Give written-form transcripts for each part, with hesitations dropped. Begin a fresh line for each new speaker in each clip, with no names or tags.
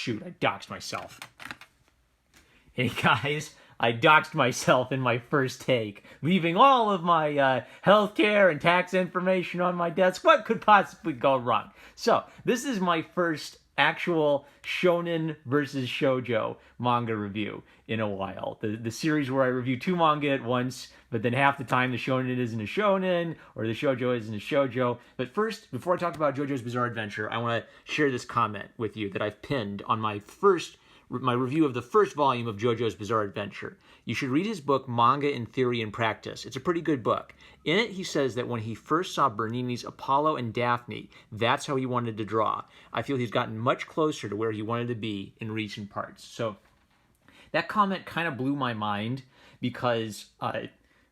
shoot, I doxed myself. Hey guys, I doxed myself in my first take, leaving all of my healthcare and tax information on my desk. What could possibly go wrong? So, this is my first actual shonen versus shoujo manga review in a while. The series where I review two manga at once, but then half the time the shonen isn't a shonen or the shoujo isn't a shoujo. But first, before I talk about JoJo's Bizarre Adventure, I want to share this comment with you that I've pinned on my review of the first volume of JoJo's Bizarre Adventure. You should read his book, Manga in Theory and Practice. It's a pretty good book. In it, he says that when he first saw Bernini's Apollo and Daphne, that's how he wanted to draw. I feel he's gotten much closer to where he wanted to be in recent parts. So that comment kind of blew my mind because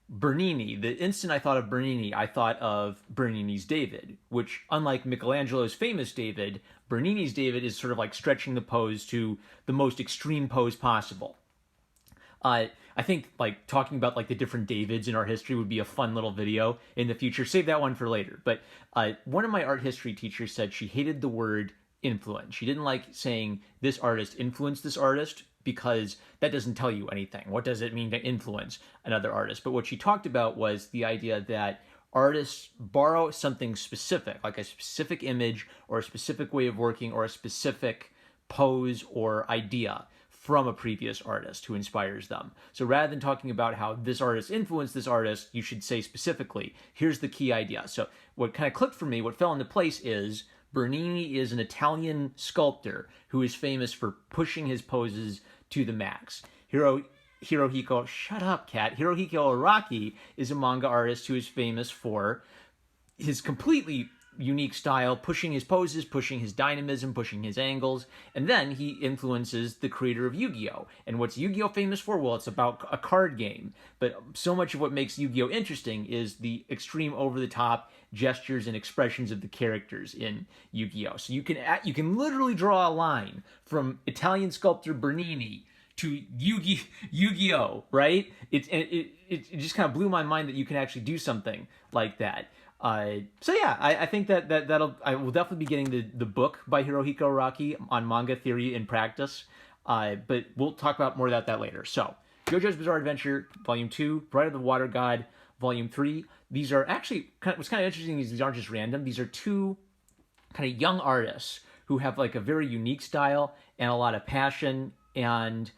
Bernini, the instant I thought of Bernini, I thought of Bernini's David, which, unlike Michelangelo's famous David, Bernini's David is sort of like stretching the pose to the most extreme pose possible. I think like talking about like the different Davids in art history would be a fun little video in the future. Save that one for later. But one of my art history teachers said she hated the word influence. She didn't like saying this artist influenced this artist because that doesn't tell you anything. What does it mean to influence another artist? But what she talked about was the idea that artists borrow something specific, like a specific image or a specific way of working or a specific pose or idea from a previous artist who inspires them. So rather than talking about how this artist influenced this artist, you should say specifically, here's the key idea. So what kind of clicked for me, what fell into place is Bernini is an Italian sculptor who is famous for pushing his poses to the max. Hirohiko, shut up, cat. Hirohiko Araki is a manga artist who is famous for his completely unique style, pushing his poses, pushing his dynamism, pushing his angles, and then he influences the creator of Yu-Gi-Oh! And what's Yu-Gi-Oh! Famous for? Well, it's about a card game, but so much of what makes Yu-Gi-Oh! Interesting is the extreme over-the-top gestures and expressions of the characters in Yu-Gi-Oh! So you can literally draw a line from Italian sculptor Bernini to Yu-Gi-Oh, right? It just kind of blew my mind that you can actually do something like that. So yeah, I think that I will definitely be getting the book by Hirohiko Araki on manga theory and practice. But we'll talk about more about that later. So, JoJo's Bizarre Adventure, Volume 2, Bride of the Water God, Volume 3. These are actually, what's kind of interesting is these aren't just random. These are two kind of young artists who have like a very unique style and a lot of passion, and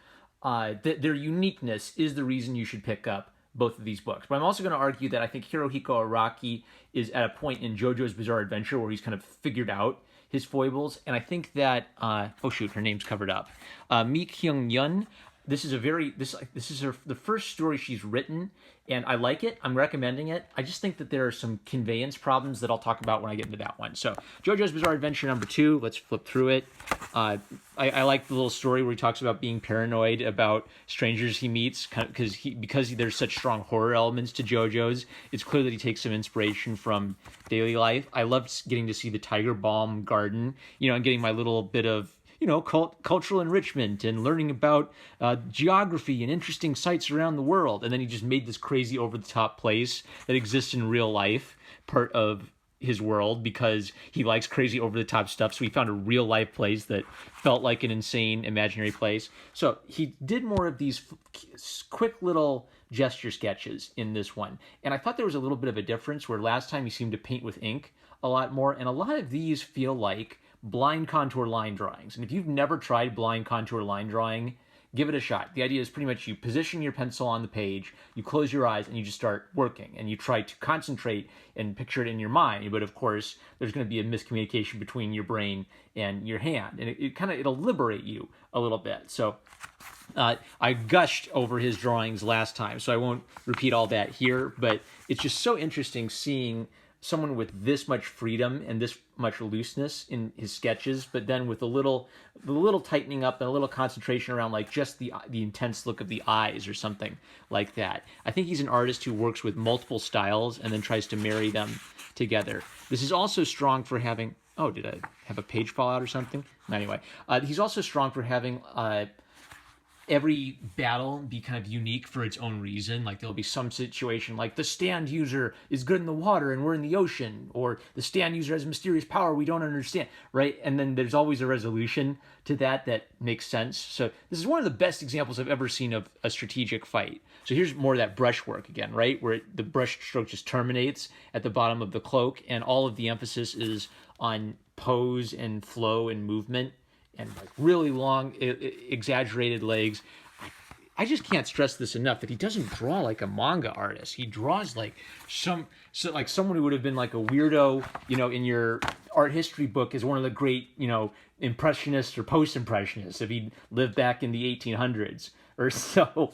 their uniqueness is the reason you should pick up both of these books. But I'm also going to argue that I think Hirohiko Araki is at a point in JoJo's Bizarre Adventure where he's kind of figured out his foibles, and I think that oh shoot, her name's covered up. Mi-kyung, this is the first story she's written, and I like it. I'm recommending it. I just think that there are some conveyance problems that I'll talk about when I get into that one. So, JoJo's Bizarre Adventure number 2. Let's flip through it. I like the little story where he talks about being paranoid about strangers he meets because there's such strong horror elements to JoJo's. It's clear that he takes some inspiration from daily life. I loved getting to see the Tiger Balm Garden, and getting my little bit of cultural enrichment and learning about geography and interesting sites around the world. And then he just made this crazy over-the-top place that exists in real life part of his world because he likes crazy over-the-top stuff. So he found a real-life place that felt like an insane imaginary place. So he did more of these quick little gesture sketches in this one. And I thought there was a little bit of a difference where last time he seemed to paint with ink a lot more. And a lot of these feel like blind contour line drawings. And if you've never tried blind contour line drawing, give it a shot. The idea is pretty much you position your pencil on the page, you close your eyes, and you just start working. And you try to concentrate and picture it in your mind. But of course, there's going to be a miscommunication between your brain and your hand. And it'll liberate you a little bit. So I gushed over his drawings last time, so I won't repeat all that here. But it's just so interesting seeing someone with this much freedom and this much looseness in his sketches, but then with the little tightening up and a little concentration around like just the intense look of the eyes or something like that. I think he's an artist who works with multiple styles and then tries to marry them together. This is also strong for having, oh, did I have a page fall out or something? Anyway, he's also strong for having every battle be kind of unique for its own reason. Like there'll be some situation like the stand user is good in the water and we're in the ocean, or the stand user has a mysterious power we don't understand, right? And then there's always a resolution to that makes sense. So this is one of the best examples I've ever seen of a strategic fight. So here's more of that brushwork again, right? Where the brush stroke just terminates at the bottom of the cloak, and all of the emphasis is on pose and flow and movement, and like really long, exaggerated legs. I just can't stress this enough that he doesn't draw like a manga artist. He draws like like someone who would have been like a weirdo, in your art history book as one of the great, impressionists or post-impressionists if he lived back in the 1800s or so.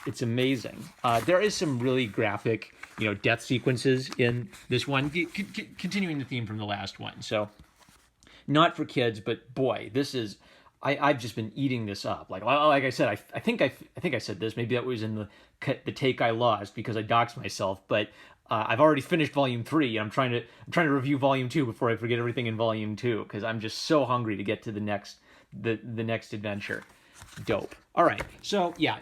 It's amazing. There is some really graphic, death sequences in this one, continuing the theme from the last one. So not for kids, but boy, this is, I've just been eating this up. Like I said, I think I said this. Maybe that was in the take I lost because I doxed myself. But I've already finished Volume 3, and I'm trying to review Volume 2 before I forget everything in Volume 2 because I'm just so hungry to get to the next adventure. Dope. All right, so yeah.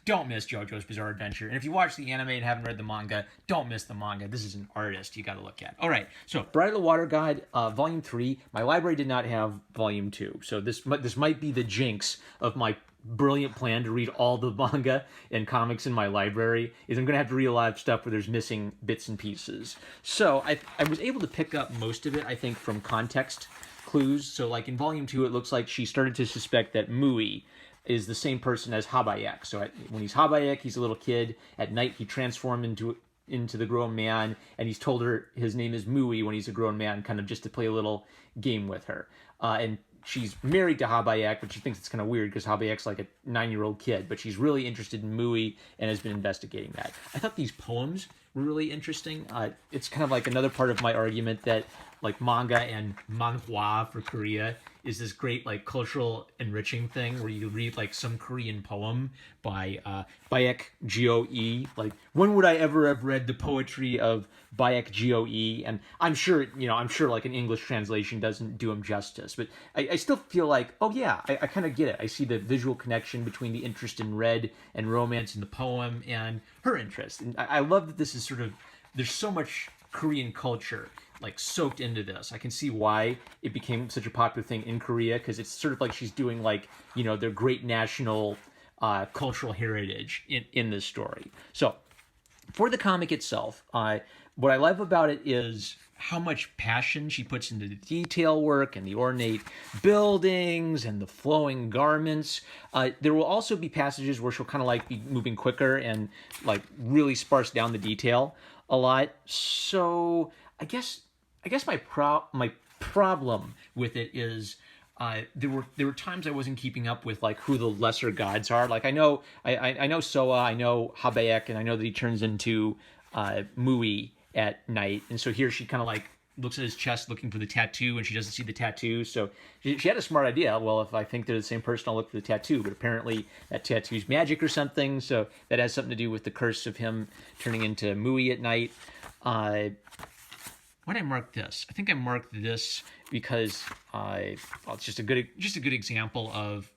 Don't miss JoJo's Bizarre Adventure. And if you watch the anime and haven't read the manga, don't miss the manga. This is an artist you got to look at. All right, so Bride of the Water God, Volume 3. My library did not have Volume 2, so this might be the jinx of my brilliant plan to read all the manga and comics in my library, is I'm going to have to read a lot of stuff where there's missing bits and pieces. So I was able to pick up most of it, I think, from context clues. So like in Volume 2, it looks like she started to suspect that Mui is the same person as Habayek. So when he's Habayek, he's a little kid. At night, he transformed into the grown man, and he's told her his name is Mui when he's a grown man, kind of just to play a little game with her. And she's married to Habayek, but she thinks it's kind of weird because Habayek's like a 9-year-old kid, but she's really interested in Mui and has been investigating that. I thought these poems were really interesting. It's kind of like another part of my argument that like manga and manhwa for Korea is this great like cultural enriching thing where you read like some Korean poem by Baek Gyo-e. Like, when would I ever have read the poetry of Baek Gyo-e? And I'm sure like an English translation doesn't do him justice, but I still feel like, oh yeah, I kind of get it. I see the visual connection between the interest in red and romance in the poem and her interest. And I love that this is sort of, there's so much Korean culture like soaked into this. I can see why it became such a popular thing in Korea, because it's sort of like she's doing like, their great national cultural heritage in this story. So for the comic itself, what I love about it is how much passion she puts into the detail work and the ornate buildings and the flowing garments. There will also be passages where she'll kind of like be moving quicker and like really sparse down the detail a lot. So I guess my problem with it is there were times I wasn't keeping up with like who the lesser gods are. Like I know Soa, I know Habayek, and I know that he turns into Mui at night. And so here she kind of like looks at his chest looking for the tattoo, and she doesn't see the tattoo. So she had a smart idea. Well, if I think they're the same person, I'll look for the tattoo. But apparently that tattoo's magic or something. So that has something to do with the curse of him turning into Mui at night. Why did I mark this? I think I marked this because it's just a good example of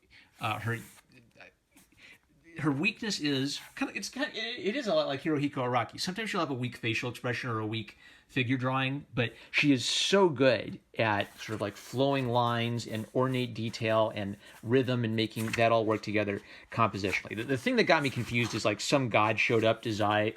her weakness is it is a lot like Hirohiko Araki. Sometimes she'll have a weak facial expression or a weak figure drawing, but she is so good at sort of like flowing lines and ornate detail and rhythm and making that all work together compositionally. The thing that got me confused is like some god showed up disguised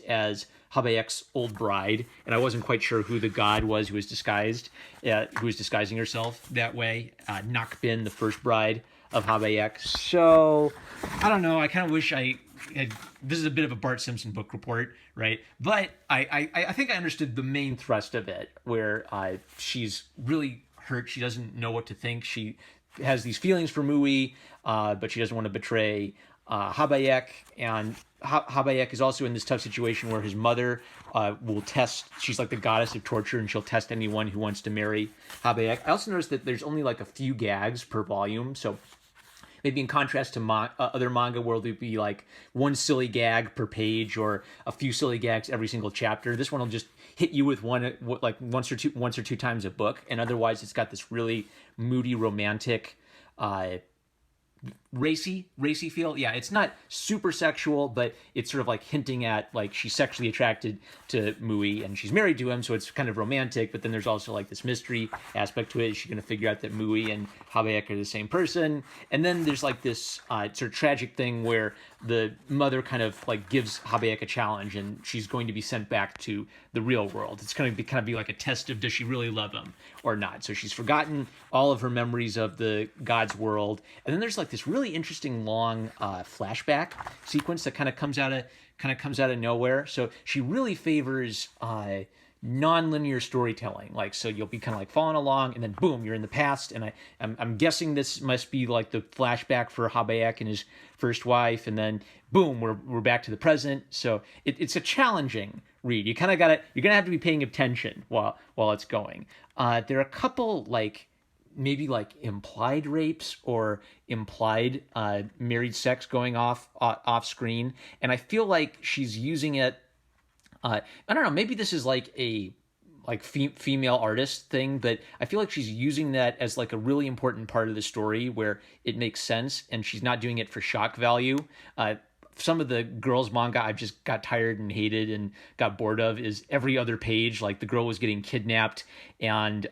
as Habayek's old bride, and I wasn't quite sure who the god was who was disguising herself that way. Nakbin, the first bride of Habayek. So I don't know. I kind of wish I had. This is a bit of a Bart Simpson book report, right? But I think I understood the main thrust of it, where she's really hurt. She doesn't know what to think. She has these feelings for Mui, but she doesn't want to betray Habayek, and Habayek is also in this tough situation where his mother will test. She's like the goddess of torture, and she'll test anyone who wants to marry Habayek. I also noticed that there's only like a few gags per volume, so maybe in contrast to other manga where there'll be like one silly gag per page or a few silly gags every single chapter. This one will just hit you with one like once or two times a book, and otherwise it's got this really moody, romantic racy feel. Yeah, it's not super sexual, but it's sort of like hinting at like she's sexually attracted to Mui and she's married to him, so it's kind of romantic. But then there's also like this mystery aspect to it. Is she going to figure out that Mui and Habayek are the same person? And then there's like this sort of tragic thing where the mother kind of like gives Habayek a challenge, and she's going to be sent back to the real world. It's going to kind of be like a test of does she really love him or not. So she's forgotten all of her memories of the God's world, and then there's like this really interesting long flashback sequence that kind of comes out of nowhere. So she really favors non-linear storytelling. Like, so you'll be kind of like following along, and then boom, you're in the past. And I'm guessing this must be like the flashback for Habayek and his first wife, and then boom, we're back to the present. So it's a challenging read. You're gonna have to be paying attention while it's going. There are a couple like maybe like implied rapes or implied married sex going off screen, and I feel like she's using it. I don't know. Maybe this is like a female artist thing, but I feel like she's using that as like a really important part of the story where it makes sense, and she's not doing it for shock value. Some of the girls' manga I've just got tired and hated and got bored of is every other page, like the girl was getting kidnapped and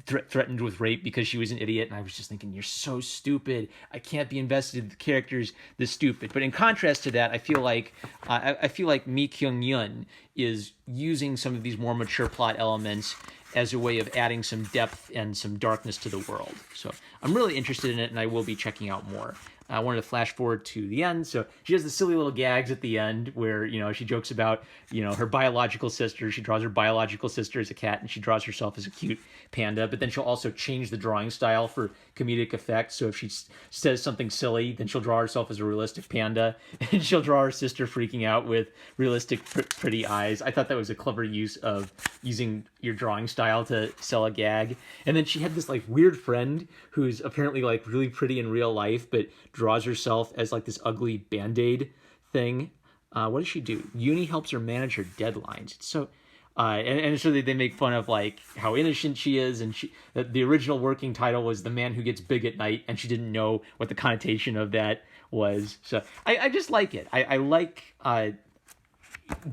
threatened with rape because she was an idiot. And I was just thinking, you're so stupid. I can't be invested in the characters this stupid. But in contrast to that, I feel like Mi-kyung is using some of these more mature plot elements as a way of adding some depth and some darkness to the world. So I'm really interested in it, and I will be checking out more. I wanted to flash forward to the end. So she has the silly little gags at the end where, she jokes about, her biological sister. She draws her biological sister as a cat, and she draws herself as a cute panda. But then she'll also change the drawing style for comedic effect. So if she says something silly, then she'll draw herself as a realistic panda. And she'll draw her sister freaking out with realistic, pretty eyes. I thought that was a clever use of using your drawing style to sell a gag. And then she had this like weird friend who's apparently like really pretty in real life, but draws herself as like this ugly Band-Aid thing. What does she do? Uni helps her manage her deadlines. It's so and so they make fun of like how innocent she is, and the original working title was The Man Who Gets Big at Night, and she didn't know what the connotation of that was. So I just like it. I like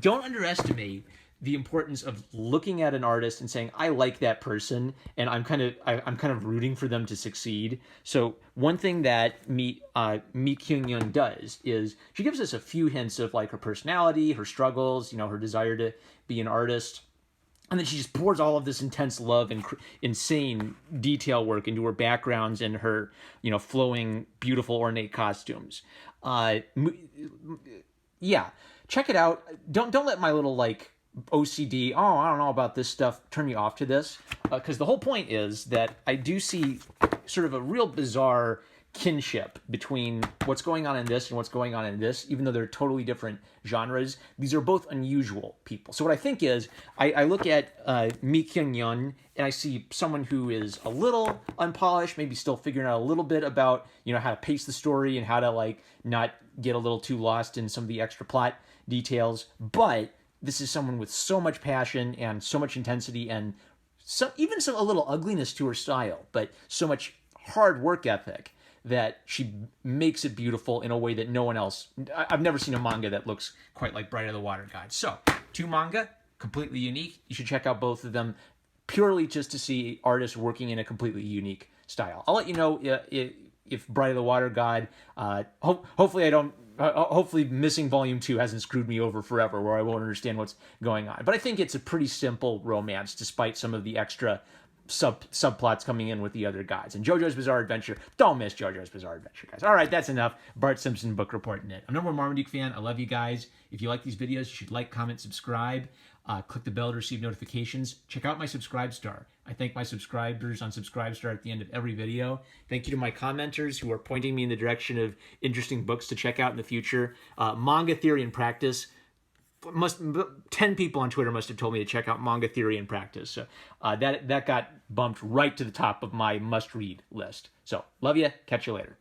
don't underestimate the importance of looking at an artist and saying, I like that person, and I'm kind of rooting for them to succeed. So one thing that Mi-kyung does is she gives us a few hints of like her personality, her struggles, her desire to be an artist. And then she just pours all of this intense love and insane detail work into her backgrounds and her, flowing, beautiful, ornate costumes. Yeah, check it out. Don't let my little like OCD, I don't know about this stuff, turn you off to this, because the whole point is that I do see sort of a real bizarre kinship between what's going on in this and what's going on in this, even though they're totally different genres. These are both unusual people. So what I think is, I look at Mi-kyung and I see someone who is a little unpolished, maybe still figuring out a little bit about, how to pace the story and how to like not get a little too lost in some of the extra plot details, but this is someone with so much passion and so much intensity and even a little ugliness to her style, but so much hard work ethic that she makes it beautiful in a way that no one else... I've never seen a manga that looks quite like Bright of the Water God. So, 2 manga, completely unique. You should check out both of them purely just to see artists working in a completely unique style. I'll let you know if Bright of the Water God... Hopefully Missing Volume 2 hasn't screwed me over forever where I won't understand what's going on. But I think it's a pretty simple romance despite some of the extra subplots coming in with the other guys. And JoJo's Bizarre Adventure, don't miss JoJo's Bizarre Adventure, guys. All right, that's enough. Bart Simpson book report in it. I'm number one Marmaduke fan. I love you guys. If you like these videos, you should like, comment, subscribe. Click the bell to receive notifications. Check out my Subscribestar. I thank my subscribers on Subscribestar at the end of every video. Thank you to my commenters who are pointing me in the direction of interesting books to check out in the future. Manga Theory and Practice. 10 people on Twitter must have told me to check out Manga Theory and Practice. So that got bumped right to the top of my must-read list. So, love you. Catch you later.